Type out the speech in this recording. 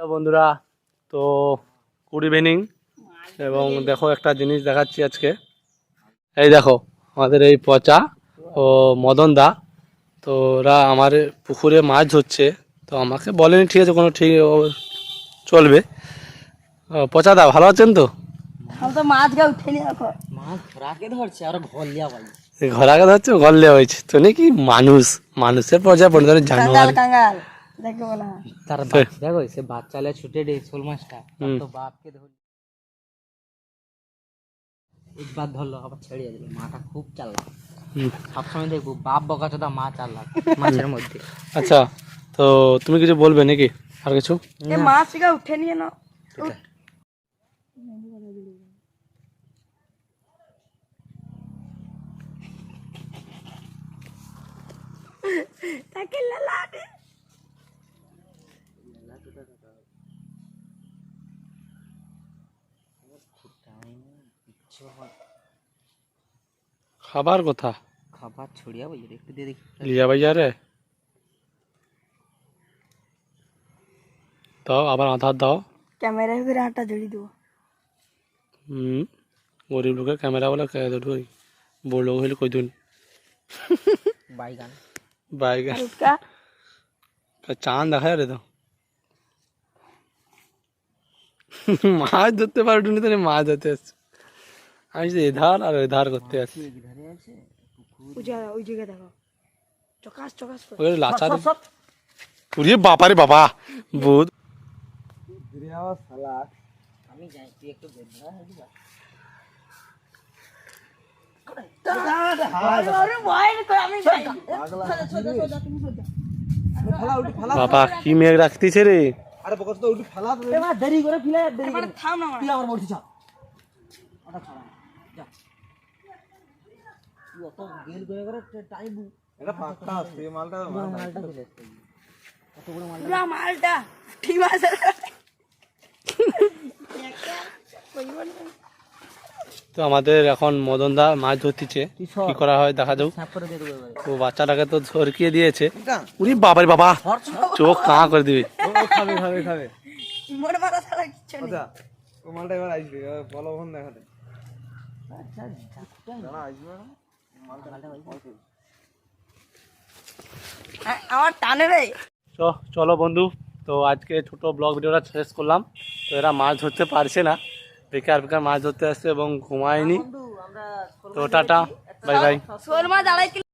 বন্ধুরা, তো good evening. এবং দেখো একটা জিনিস দেখাচ্ছি আজকে। এই দেখো আমাদের এই পচা ও মদন দা, তো ওরা আমার পুকুরে মাছ ধরছে। তো আমাকে বলেনি, ঠিক আছে, কোনো ঠিক চলবে। পচা দা ভালো আছেন তো? ঘোরাকে ধরছে, ঘর দেওয়া হয়েছে তো নাকি? মানুষের পর্যায়ে পড়ে ধরে জানোয়ার। দেখো সে বাচ্চালে ছুটে রে শোল মাছটা তো বাপকে ধরল, একবার ধরলো আবার ছেড়ে দিল। মাটা খুব চালাক, সবসময় দেখবো বাপ বকাচোদা মা চালাক মাছের মধ্যে। আচ্ছা, তো তুমি কিছু বলবে নাকি আর কিছু? মাছ উঠে নিয়ে না তাকে লালাটে খাবার কথা খাবার ছড়িয়া বলি একটু দিয়ে দেখি। লিয়া বাজারে দাও, আবার আধার দাও। ক্যামেরা করে আটা জড়ি দেবো। গরিব লোকের ক্যামেরা বলে কে ধরবই, বড় লোক হইলে কই দিন বাইগান বাইগান চাঁদ দেখা যাবে তো। মাছ ধরতে পারো তুমি, তো মাছ ধরতে আসছো। আমি শুধু এধার আর এধার করতে আসছি। ওই জায়গায় দেখো চকাস চকাস ওই লাচা পুরিয়ে বাপারে বাবা বুধ। আমি যাই, তুই একটু বাবা কি মেঘ রাখতেছে রে। আরে বকস তো উঠি ফালা দে এবার দেরি করে ফিলে দেরি করে থাম না তুই আমার মরছি চল ওটা খাওয়া যা তুই অত গেল করে টাইম এটা পাক্কা আছে মালটা চলে আসছে কত বড় মাল পুরা মালটা ঠিক আছে। তো আমাদের এখন মদন দা মাছ ধরতেছে, কি করা হয় দেখা যাও। তো বাচ্চাটাকে তো সরকিয়ে দিয়েছে। উরি বাবারে বাবা, চোখ কাঁ করে দিবে। খাবে খাবে খাবে মোর মারা ছাড়া কিচ্ছু নেই। আচ্ছা ও মালটা এবার আসবে, বলো ফোন দেখাতে। আচ্ছা জানা আসবে না আমার টানে রে। চলো বন্ধু, তো আজকে ছোট ব্লগ ভিডিওটা শেষ করলাম। তো এরা মাছ ধরতে পারছে না, বেকার বেকার মাছ ধরতে আসছে এবং ঘুমায়নি। তো টাটা, বাই বাই। শোল মাছ 2.5 কিলো।